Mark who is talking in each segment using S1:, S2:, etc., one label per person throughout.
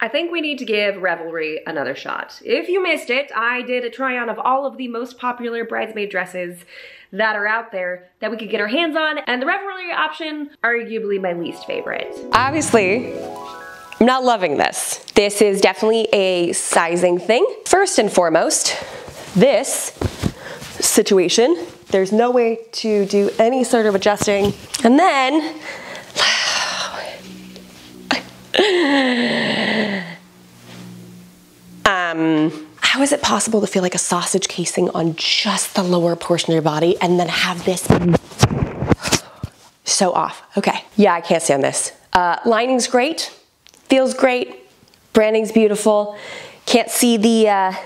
S1: I think we need to give Revelry another shot. If you missed it, I did a try on of all of the most popular bridesmaid dresses that are out there that we could get our hands on, and the Revelry option, arguably my least favorite. Obviously, I'm not loving this. This is definitely a sizing thing. First and foremost, this situation, there's no way to do any sort of adjusting. And then, how is it possible to feel like a sausage casing on just the lower portion of your body and then have this so off? Okay, yeah, I can't stand this. Lining's great, feels great, branding's beautiful. Can't see the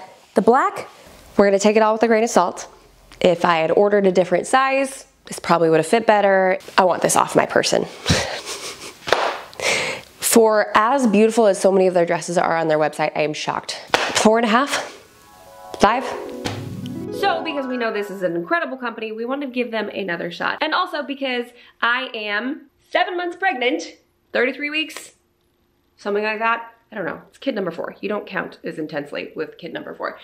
S1: black. We're gonna take it all with a grain of salt. If I had ordered a different size, this probably would have fit better. I want this off my person. For as beautiful as so many of their dresses are on their website, I am shocked. 4.5, 5. So because we know this is an incredible company, we want to give them another shot. And also because I am 7 months pregnant, 33 weeks, something like that. I don't know, it's kid number 4. You don't count as intensely with kid number 4.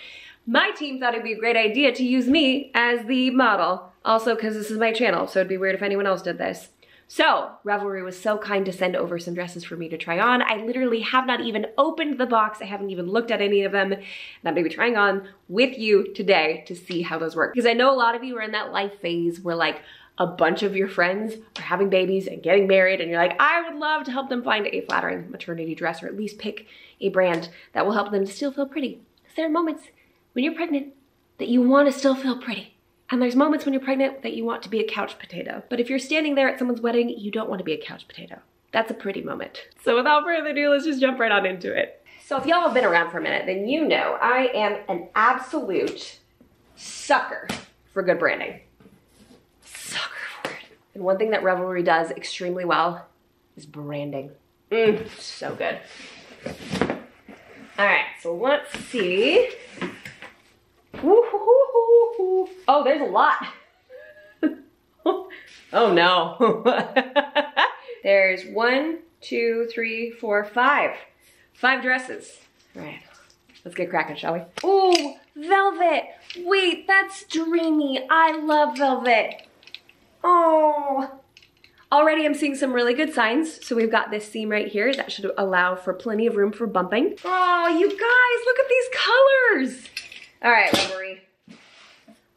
S1: My team thought it'd be a great idea to use me as the model. Also because this is my channel, so it'd be weird if anyone else did this. So, Revelry was so kind to send over some dresses for me to try on. I literally have not even opened the box. I haven't even looked at any of them. And I'm gonna be trying on with you today to see how those work. Because I know a lot of you are in that life phase where like a bunch of your friends are having babies and getting married and you're like, I would love to help them find a flattering maternity dress or at least pick a brand that will help them to still feel pretty. Because there are moments when you're pregnant that you want to still feel pretty. And there's moments when you're pregnant that you want to be a couch potato. But if you're standing there at someone's wedding, you don't want to be a couch potato. That's a pretty moment. So without further ado, let's just jump right on into it. So if y'all have been around for a minute, then you know I am an absolute sucker for good branding. Sucker for it. And one thing that Revelry does extremely well is branding. So good. All right, so let's see. Oh, there's a lot. Oh no. There's 1, 2, 3, 4, 5. 5 dresses. All right, let's get cracking, shall we? Ooh, velvet. Wait, that's dreamy. I love velvet. Oh. Already I'm seeing some really good signs. So we've got this seam right here that should allow for plenty of room for bumping. Oh, you guys, look at these colors. All right, Revelry,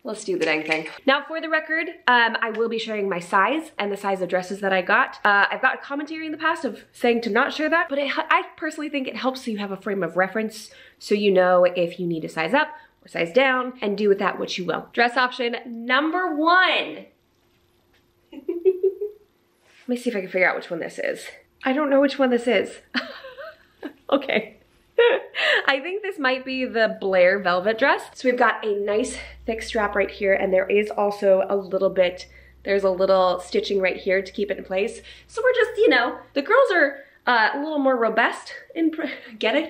S1: let's do the dang thing. Now for the record, I will be sharing my size and the size of dresses that I got. I've got a commentary in the past of saying to not share that, but I personally think it helps so you have a frame of reference so you know if you need to size up or size down and do with that what you will. Dress option number 1. Let me see if I can figure out which one this is. I don't know which one this is. Okay. I think this might be the Blair velvet dress. So we've got a nice thick strap right here, and there is also a little bit, there's a little stitching right here to keep it in place. So we're just, you know, the girls are a little more robust in,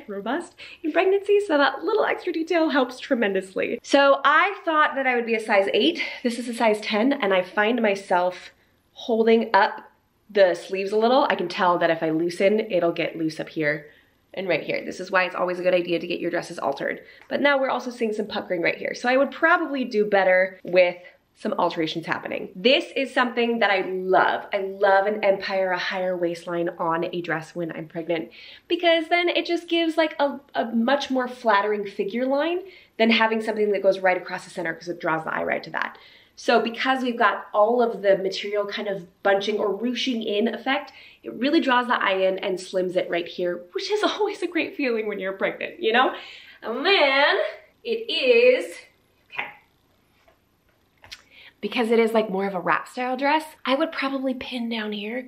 S1: robust in pregnancy, so that little extra detail helps tremendously. So I thought that I would be a size 8. This is a size 10, and I find myself holding up the sleeves a little. I can tell that if I loosen, it'll get loose up here and right here. This is why it's always a good idea to get your dresses altered. But now we're also seeing some puckering right here. So I would probably do better with some alterations happening. This is something that I love. I love an empire, a higher waistline on a dress when I'm pregnant, because then it just gives like a much more flattering figure line than having something that goes right across the center because it draws the eye right to that. So because we've got all of the material kind of bunching or ruching in effect, it really draws the eye in and slims it right here, which is always a great feeling when you're pregnant, you know? And then it is, okay, because it is like more of a wrap style dress, I would probably pin down here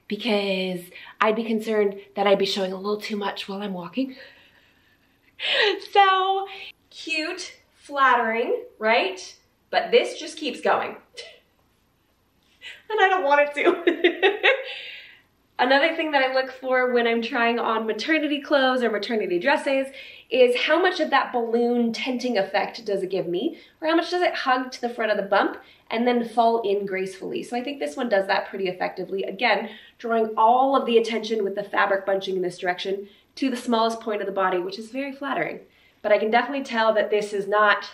S1: because I'd be concerned that I'd be showing a little too much while I'm walking. So cute, flattering, right? But this just keeps going. And I don't want it to. Another thing that I look for when I'm trying on maternity clothes or maternity dresses is how much of that balloon tenting effect does it give me, or how much does it hug to the front of the bump and then fall in gracefully. So I think this one does that pretty effectively. Again, drawing all of the attention with the fabric bunching in this direction to the smallest point of the body, which is very flattering. But I can definitely tell that this is not,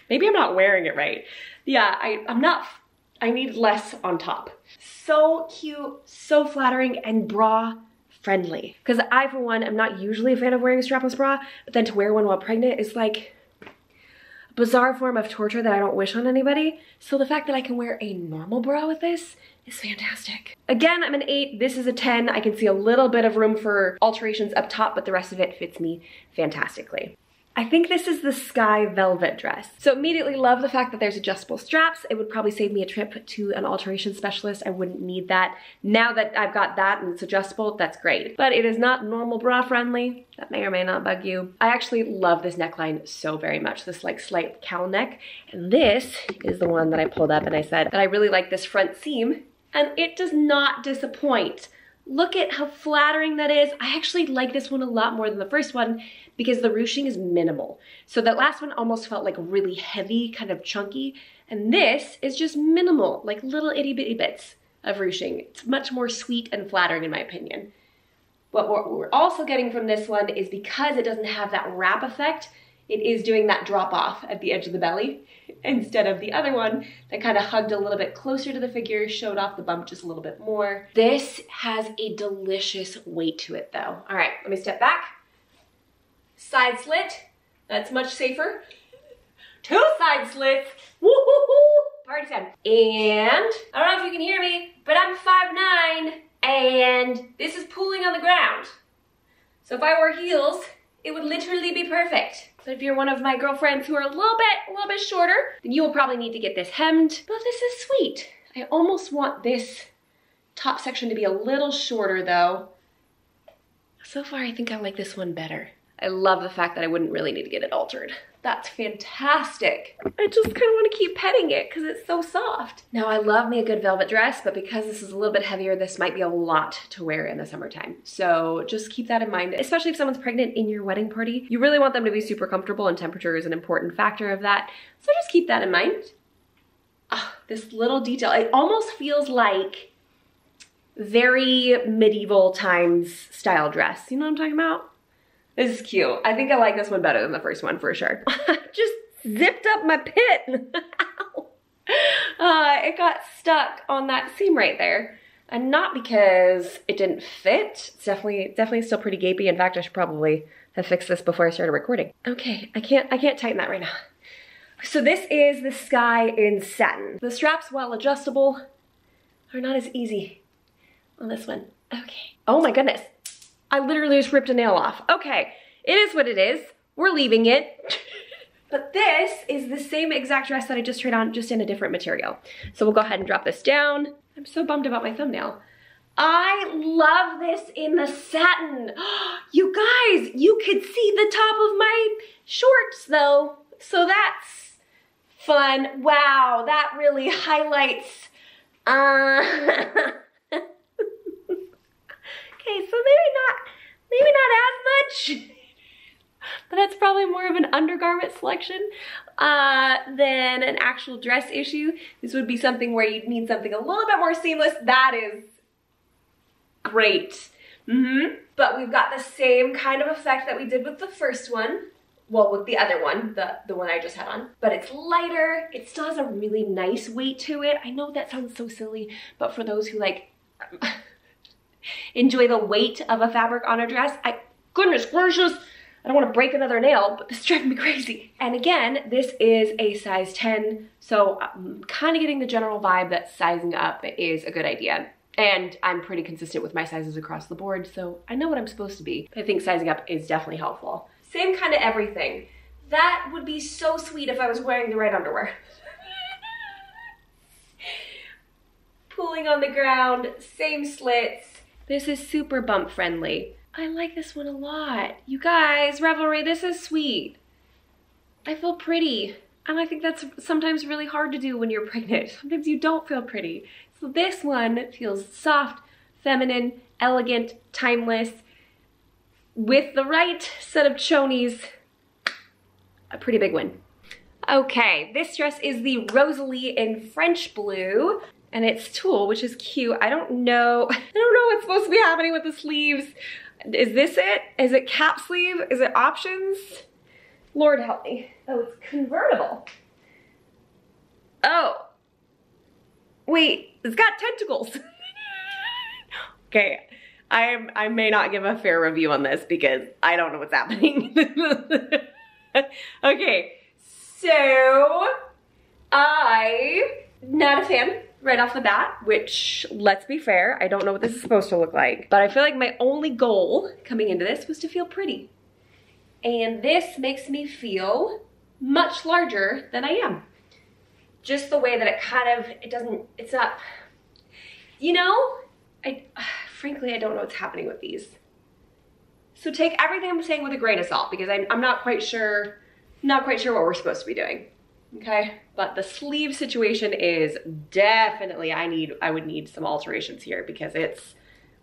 S1: maybe I'm not wearing it right. Yeah, I need less on top. So cute, so flattering, and bra friendly. Because I, for one, am not usually a fan of wearing a strapless bra, but then to wear one while pregnant is like a bizarre form of torture that I don't wish on anybody. So the fact that I can wear a normal bra with this is fantastic. Again, I'm an 8, this is a 10. I can see a little bit of room for alterations up top, but the rest of it fits me fantastically. I think this is the Sky Velvet dress. So immediately love the fact that there's adjustable straps. It would probably save me a trip to an alteration specialist. I wouldn't need that. Now that I've got that and it's adjustable, that's great. But it is not normal bra friendly. That may or may not bug you. I actually love this neckline so very much. This like slight cowl neck. And this is the one that I pulled up and I said that I really like this front seam. And it does not disappoint. Look at how flattering that is. I actually like this one a lot more than the first one because the ruching is minimal. So that last one almost felt like really heavy, kind of chunky. And this is just minimal, like little itty bitty bits of ruching. It's much more sweet and flattering in my opinion. But what we're also getting from this one is because it doesn't have that wrap effect, it is doing that drop off at the edge of the belly instead of the other one that kind of hugged a little bit closer to the figure, showed off the bump just a little bit more. This has a delicious weight to it though. All right, let me step back. Side slit, that's much safer. 2 side slits, woo-hoo-hoo, party time. And I don't know if you can hear me, but I'm 5'9", and this is pulling on the ground. So if I wore heels, it would literally be perfect. But if you're one of my girlfriends who are a little bit shorter, then you will probably need to get this hemmed. But this is sweet. I almost want this top section to be a little shorter though. So far, I think I like this one better. I love the fact that I wouldn't really need to get it altered. That's fantastic. I just kind of want to keep petting it because it's so soft. Now I love me a good velvet dress, but because this is a little bit heavier, this might be a lot to wear in the summertime. So just keep that in mind, especially if someone's pregnant in your wedding party. You really want them to be super comfortable and temperature is an important factor of that. So just keep that in mind. Oh, this little detail, it almost feels like very medieval times style dress. You know what I'm talking about? This is cute. I think I like this one better than the first one for sure. Just zipped up my pit. It got stuck on that seam right there. And not because it didn't fit. It's definitely still pretty gapey. In fact, I should probably have fixed this before I started recording. Okay, I can't tighten that right now. So this is the Sky in satin. The straps, while adjustable, are not as easy on this one. Okay. Oh my goodness. I literally just ripped a nail off. Okay, it is what it is. We're leaving it. But this is the same exact dress that I just tried on, just in a different material. So we'll go ahead and drop this down. I'm so bummed about my thumbnail. I love this in the satin. You guys, you could see the top of my shorts though. So that's fun. Wow, that really highlights. Okay, so maybe not as much, but that's probably more of an undergarment selection than an actual dress issue. This would be something where you'd need something a little bit more seamless. That is great. But we've got the same kind of effect that we did with the first one. Well, with the other one, the one I just had on. But it's lighter. It still has a really nice weight to it. I know that sounds so silly, but for those who like enjoy the weight of a fabric on a dress, goodness gracious, I don't want to break another nail, but this is driving me crazy. And again, this is a size 10, so I'm kind of getting the general vibe that sizing up is a good idea. And I'm pretty consistent with my sizes across the board, so I know what I'm supposed to be. I think sizing up is definitely helpful. Same kind of everything. That would be so sweet if I was wearing the right underwear. Pulling on the ground, same slits. This is super bump friendly. I like this one a lot. You guys, Revelry, this is sweet. I feel pretty. And I think that's sometimes really hard to do when you're pregnant. Sometimes you don't feel pretty. So this one feels soft, feminine, elegant, timeless. With the right set of chonies, a pretty big win. Okay, this dress is the Rosalie in French blue. And it's tulle, which is cute. I don't know what's supposed to be happening with the sleeves. Is this it? Is it cap sleeve? Is it options? Lord help me. Oh, it's convertible. Oh. Wait, it's got tentacles. Okay, I may not give a fair review on this because I don't know what's happening. Okay, so I'm not a fan right off the bat, which, let's be fair, I don't know what this is supposed to look like, but I feel like my only goal coming into this was to feel pretty. And this makes me feel much larger than I am. Just the way that it kind of, it's not, you know, frankly, I don't know what's happening with these. So take everything I'm saying with a grain of salt because I'm not quite sure what we're supposed to be doing, okay? But the sleeve situation is definitely, I would need some alterations here because it's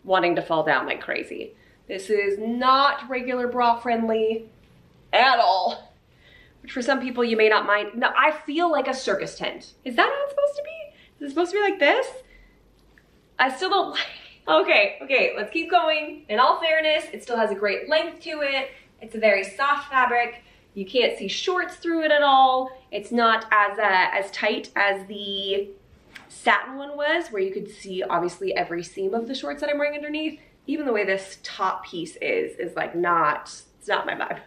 S1: wanting to fall down like crazy. This is not regular bra friendly at all, which for some people you may not mind. No, I feel like a circus tent. Is that how it's supposed to be? Is it supposed to be like this? I still don't like, okay, let's keep going. In all fairness, it still has a great length to it. It's a very soft fabric. You can't see shorts through it at all. It's not as tight as the satin one was, where you could see obviously every seam of the shorts that I'm wearing underneath. Even the way this top piece is like it's not my vibe.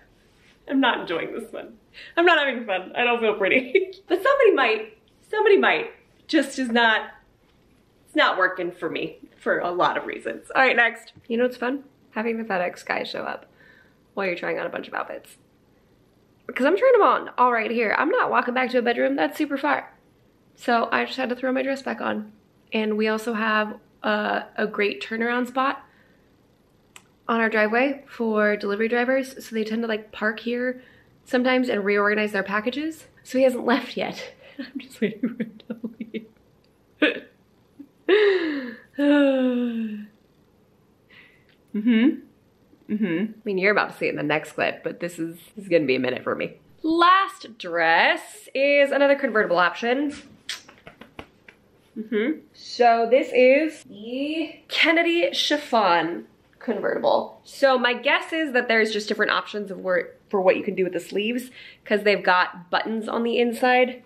S1: I'm not enjoying this one. I'm not having fun. I don't feel pretty. But somebody might. Just it's not working for me for a lot of reasons. All right, next. You know what's fun? Having the FedEx guy show up while you're trying on a bunch of outfits. Because I'm trying them on all right here. I'm not walking back to a bedroom. That's super far. So I just had to throw my dress back on. And we also have a great turnaround spot on our driveway for delivery drivers. So they tend to like park here sometimes and reorganize their packages. So he hasn't left yet. I'm just waiting for him to leave. I mean, you're about to see it in the next clip, but this is gonna be a minute for me. Last dress is another convertible option. So this is the Kennedy chiffon convertible. So my guess is that there's just different options for what you can do with the sleeves because they've got buttons on the inside.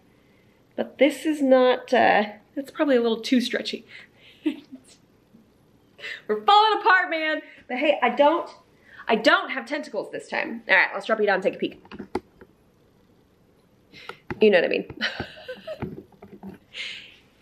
S1: But this is not, that's probably a little too stretchy. We're falling apart, man. But hey, I don't have tentacles this time. All right, let's drop you down and take a peek. You know what I mean.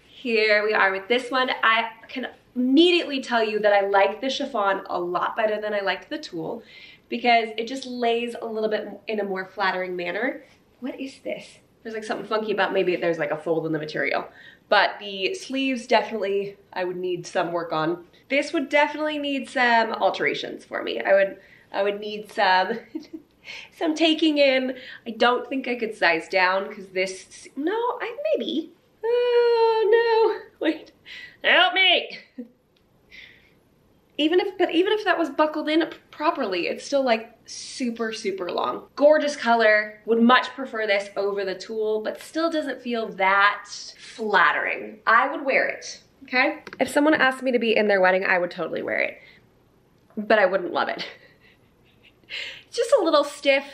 S1: Here we are with this one. I can immediately tell you that I like the chiffon a lot better than I liked the tulle because it just lays a little bit in a more flattering manner. What is this? There's like something funky about maybe there's like a fold in the material. But the sleeves definitely I would need some work on. This would definitely need some alterations for me. I would need some some taking in. I don't think I could size down because this, no, maybe. Oh no, wait, help me. Even if that was buckled in properly, it's still like super, super long. Gorgeous color, would much prefer this over the tulle, but still doesn't feel that flattering. I would wear it, okay? If someone asked me to be in their wedding, I would totally wear it, but I wouldn't love it. It's just a little stiff,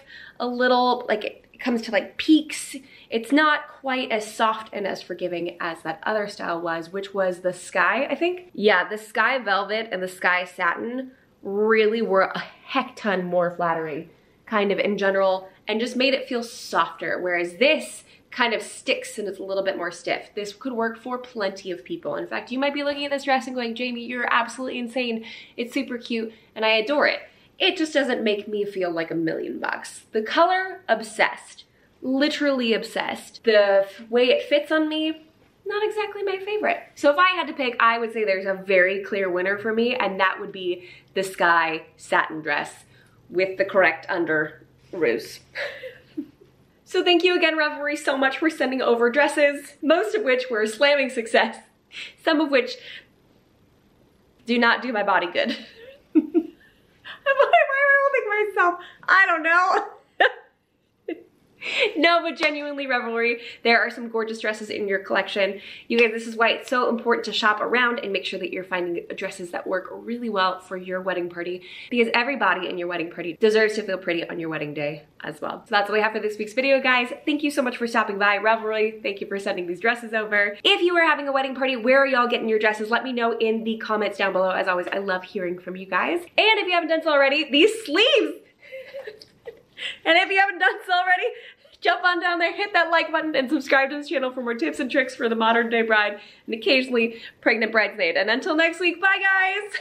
S1: a little, like it comes to like peaks. It's not quite as soft and as forgiving as that other style was, which was the Sky, I think. Yeah, the Sky Velvet and the Sky Satin really were a heck ton more flattering, kind of in general, and just made it feel softer, whereas this kind of sticks and it's a little bit more stiff. This could work for plenty of people. In fact, you might be looking at this dress and going, Jamie, you're absolutely insane. It's super cute and I adore it. It just doesn't make me feel like $1,000,000. The color, obsessed. Literally obsessed. The way it fits on me, not exactly my favorite. So if I had to pick, I would say there's a very clear winner for me, and that would be the Sky satin dress with the correct under ruse. So thank you again, Revelry, so much for sending over dresses, most of which were a slamming success, some of which do not do my body good. Why am I holding myself? I don't know. No, but genuinely, Revelry, there are some gorgeous dresses in your collection. You guys, this is why it's so important to shop around and make sure that you're finding dresses that work really well for your wedding party, because everybody in your wedding party deserves to feel pretty on your wedding day as well. So that's all we have for this week's video, guys. Thank you so much for stopping by. Revelry, thank you for sending these dresses over. If you are having a wedding party, where are y'all getting your dresses? Let me know in the comments down below. As always, I love hearing from you guys. And if you haven't done so already, these sleeves. And if you haven't done so already, jump on down there, hit that like button, and subscribe to this channel for more tips and tricks for the modern day bride and occasionally pregnant bridesmaid. And until next week, bye guys!